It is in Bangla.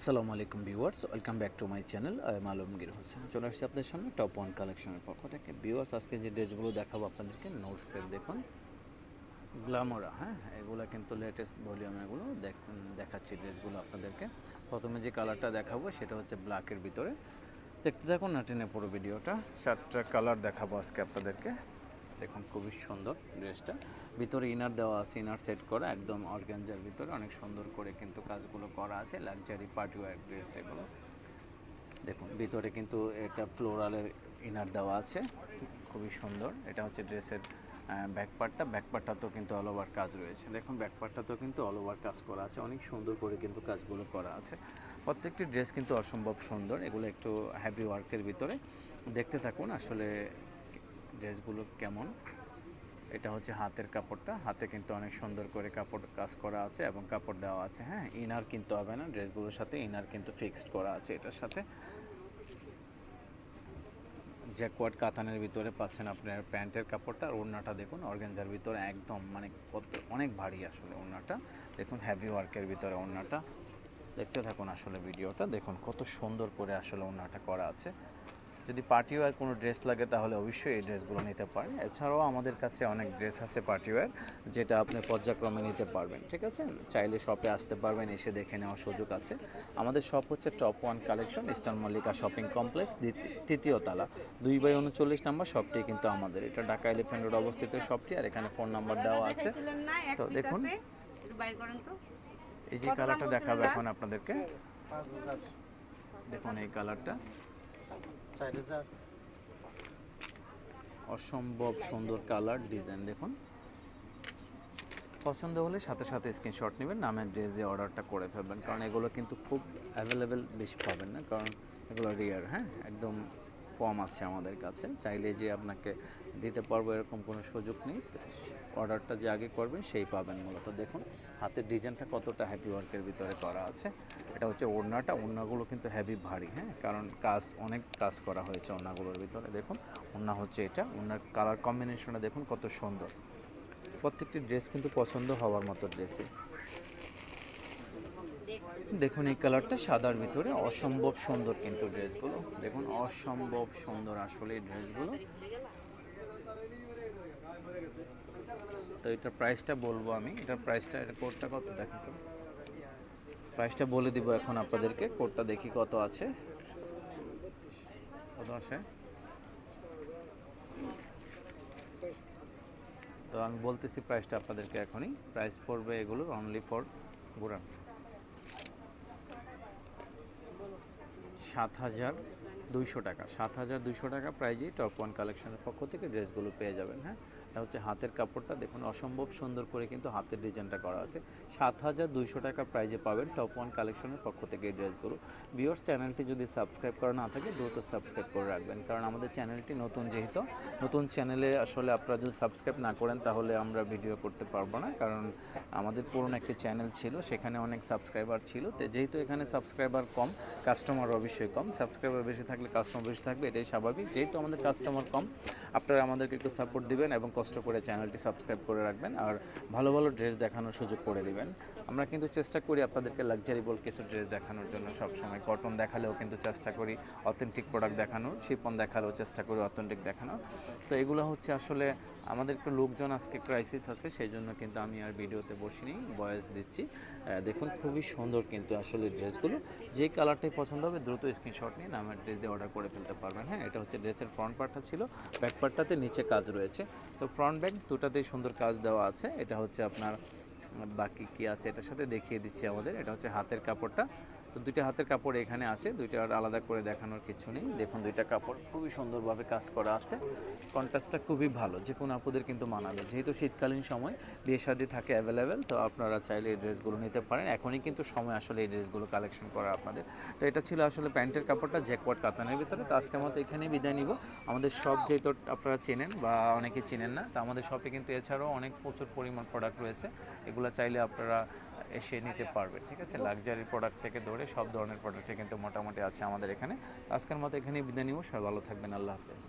আসসালামু আলাইকুম viewers, welcome back to my channel. I am Alamgir Hossain. চলে আসছি আপনাদের সামনে টপ ওয়ান কালেকশনের পক্ষ থেকে। ভিউয়ার্স, আজকে যে ড্রেসগুলো দেখাবো আপনাদেরকে নোটসের, দেখুন গ্ল্যামোরা, হ্যাঁ এগুলো কিন্তু লেটেস্ট ভলিউম, এগুলো দেখাচ্ছি ড্রেসগুলো আপনাদেরকে। প্রথমে যে কালারটা দেখাবো সেটা হচ্ছে ব্ল্যাকের ভিতরে। দেখতে থাকুন না টেনে পুরো ভিডিওটা। 4টা কালার দেখাবো আজকে আপনাদেরকে। দেখুন খুবই সুন্দর ড্রেসটা, ভিতরে ইনার দেওয়া আছে, ইনার সেট করা একদম অর্গানজার ভিতরে, অনেক সুন্দর করে কিন্তু কাজগুলো করা আছে। লাক্সারি পার্টি ওয়্যার ড্রেস এগুলো। দেখুন ভিতরে কিন্তু এটা ফ্লোরালের ইনার দেওয়া আছে, খুবই সুন্দর। এটা হচ্ছে ড্রেসের ব্যাক পার্টটাতেও কিন্তু অল ওভার কাজ রয়েছে। দেখুন ব্যাক পার্টটাতেও কিন্তু অল ওভার কাজ করা আছে, অনেক সুন্দর করে কিন্তু কাজগুলো করা আছে। প্রত্যেকটি ড্রেস কিন্তু অসম্ভব সুন্দর, এগুলো একটু হেভি ওয়ার্কের ভিতরে। দেখতে থাকুন আসলে ড্রেসগুলো কেমন। এটা হচ্ছে হাতের কাপড়টা, হাতে কিন্তু অনেক সুন্দর করে কাপড় কাজ করা আছে এবং কাপড় দেওয়া আছে। হ্যাঁ, ইনার কিন্তু হবে না, ড্রেসগুলোর সাথে ইনার কিন্তু ফিক্সড করা আছে। এটার সাথে জ্যাকওয়ার্ড কাতানের ভিতরে পাচ্ছেন আপনার প্যান্টের কাপড়টা। আর ওড়নাটা দেখুন অর্গানজার ভিতরে, একদম মানে অনেক ভারী আসলে ওড়নাটা। দেখুন হেভি ওয়ার্কের ভিতরে ওড়নাটা। দেখতে থাকুন আসলে ভিডিওটা, দেখুন কত সুন্দর করে আসলে ওড়নাটা করা আছে। যদি পার্টি ওয়্যার কোনো ড্রেস লাগে তাহলে অবশ্যই এই ড্রেসগুলো নিতে পারেন। এছাড়াও আমাদের কাছে অনেক ড্রেস আছে পার্টি ওয়্যার, যেটা আপনি পর্যায়ক্রমে নিতে পারবেন। ঠিক আছে, চাইলে শপে আসতে পারবেন, এসে দেখে নেওয়ার সুযোগ আছে। আমাদের শপ হচ্ছে top one collection, eastern Mallika shopping complex, তৃতীয় তলা, 2/39 নাম্বার শপটি কিন্তু আমাদের। এটা ঢাকা এলিফ্যান্ট রোড অবস্থিত শপটি, আর এখানে ফোন নাম্বার দেওয়া আছে। তো দেখুন এই যে কালারটা দেখাবো এখন আপনাদেরকে। দেখুন এই কালারটা অসম্ভব সুন্দর কালার, ডিজাইন দেখুন। পছন্দ হলে সাথে সাথে স্ক্রিনশট নেবেন, নামের ড্রেস দিয়ে অর্ডারটা করে ফেলবেন, কারণ এগুলো কিন্তু খুব অ্যাভেলেবেল বেশি পাবেন না, কারণ এগুলো রেয়ার। হ্যাঁ, একদম কম আছে আমাদের কাছে। চাইলে যে আপনাকে দিতে পারবো এরকম কোনো সুযোগ নেই। অর্ডারটা যে আগে করবেন সেই পাবেন মূলত। দেখুন হাতের ডিজাইনটা কতটা হ্যাপি ওয়ার্কের ভিতরে করা আছে। এটা হচ্ছে ওড়নাটা, ওড়নাগুলো কিন্তু হেভি ভারী। হ্যাঁ, কারণ অনেক কাজ করা হয়েছে ওড়নাগুলোর ভিতরে। দেখুন ওড়না হচ্ছে এটা, ওড়নার কালার কম্বিনেশনটা দেখুন কত সুন্দর। প্রত্যেকটি ড্রেস কিন্তু পছন্দ হওয়ার মতো ড্রেসই। দেখুন এই কালারটা সাদার ভিতরে, অসম্ভব সুন্দর কিন্তু ড্রেসগুলো। দেখুন অসম্ভব সুন্দর আসলে এই ড্রেসগুলো। তো এটার প্রাইসটা বলবো আমি, এটার প্রাইসটা, এটা কোডটা কত দেখেন তো, প্রাইসটা বলে দিব এখন আপনাদেরকে। কোডটা দেখি কত আছে, কত আছে। তো আমি বলতেছি প্রাইসটা আপনাদেরকে এখনই। প্রাইস পড়বে এগুলোর অনলি ফর ঘুরান 7,200 টাকা। 7,200 টাকা প্রাইজেই টপ ওয়ান কালেকশনের পক্ষ থেকে ড্রেসগুলো পেয়ে যাবেন। হ্যাঁ, এটা হচ্ছে হাতের কাপড়টা, দেখুন অসম্ভব সুন্দর করে কিন্তু হাতের ডিজাইনটা করা আছে। 7,200 টাকা প্রাইজে পাবেন টপ ওয়ান কালেকশনের পক্ষ থেকে এই ড্রেসগুলো। ভিউয়ার্স, চ্যানেলটি যদি সাবস্ক্রাইব করা না থাকে দ্রুত সাবস্ক্রাইব করে রাখবেন, কারণ আমাদের চ্যানেলটি নতুন, যেহেতু নতুন চ্যানেলে আসলে আপনারা যদি সাবস্ক্রাইব না করেন তাহলে আমরা ভিডিও করতে পারবো না, কারণ আমাদের পুরনো একটি চ্যানেল ছিল, সেখানে অনেক সাবস্ক্রাইবার ছিল। তো যেহেতু এখানে সাবস্ক্রাইবার কম, কাস্টমার অবশ্যই কম। সাবস্ক্রাইবার বেশি থাকলে কাস্টমার বেশি থাকবে, এটাই স্বাভাবিক। যেহেতু আমাদের কাস্টমার কম, আপনারা আমাদেরকে একটু সাপোর্ট দিবেন এবং কষ্ট করে চ্যানেলটি সাবস্ক্রাইব করে রাখবেন, আর ভালো ভালো ড্রেস দেখানোর সুযোগ করে দিবেন। আমরা কিন্তু চেষ্টা করি আপনাদেরকে লাক্সারিবল কিছু ড্রেস দেখানোর জন্য। সবসময় কটন দেখালেও কিন্তু চেষ্টা করি অথেন্টিক প্রোডাক্ট দেখানোর, শিপন দেখালেও চেষ্টা করি অথেন্টিক দেখানোর। তো এগুলো হচ্ছে আসলে আমাদের একটু লোকজন আজকে ক্রাইসিস আছে, সেই জন্য কিন্তু আমি আর ভিডিওতে বসিনি, ভয়েস দিচ্ছি। দেখুন খুবই সুন্দর কিন্তু আসলে ড্রেসগুলো। যে কালারটাই পছন্দ হবে দ্রুত স্ক্রিনশট নিয়ে নামের ড্রেস দিয়ে অর্ডার করে ফেলতে পারবেন। হ্যাঁ, এটা হচ্ছে ড্রেসের ফ্রন্ট পার্টটা ছিল, ব্যাক পার্টটাতে নিচে কাজ রয়েছে। তো ফ্রন্ট ব্যাক দুটাতেই সুন্দর কাজ দেওয়া আছে। এটা হচ্ছে আপনার বাকি কি আছে এটার সাথে দেখিয়ে দিচ্ছি আমাদের। এটা হচ্ছে হাতের কাপড়টা। তো দুইটা হাতের কাপড় এখানে আছে, দুইটা আর আলাদা করে দেখানোর কিছু নেই। দেখুন দুইটা কাপড় খুবই সুন্দরভাবে কাজ করা আছে। কন্ট্রাস্টটা খুবই ভালো, যে কোনো আপুদের কিন্তু মানাবে। যেহেতু শীতকালীন সময়, বিয়ে শাদী থাকে অ্যাভেলেবেল, তো আপনারা চাইলে এই ড্রেসগুলো নিতে পারেন। এখনই কিন্তু সময় আসলে এই ড্রেসগুলো কালেকশন করা আপনাদের। তো এটা ছিল আসলে প্যান্টের কাপড়টা জ্যাকওয়ার্ড কাতানের ভিতরে। তো আজকের মতো এখানেই বিদায় নিব। আমাদের শপ যেহেতু আপনারা চেনেন বা অনেকে চেনেন না, তো আমাদের শপে কিন্তু এছাড়াও অনেক প্রচুর পরিমাণ প্রোডাক্ট রয়েছে, এগুলো চাইলে আপনারা এসে নিতে পারবেন। ঠিক আছে, লাক্সারি প্রোডাক্ট থেকে ধরে সব ধরনের প্রোডাক্টই কিন্তু মোটামুটি আছে আমাদের এখানে। আজকের মতো এখানেই বিদায় নিব। সবাই ভালো থাকবেন, আল্লাহ হাফেজ।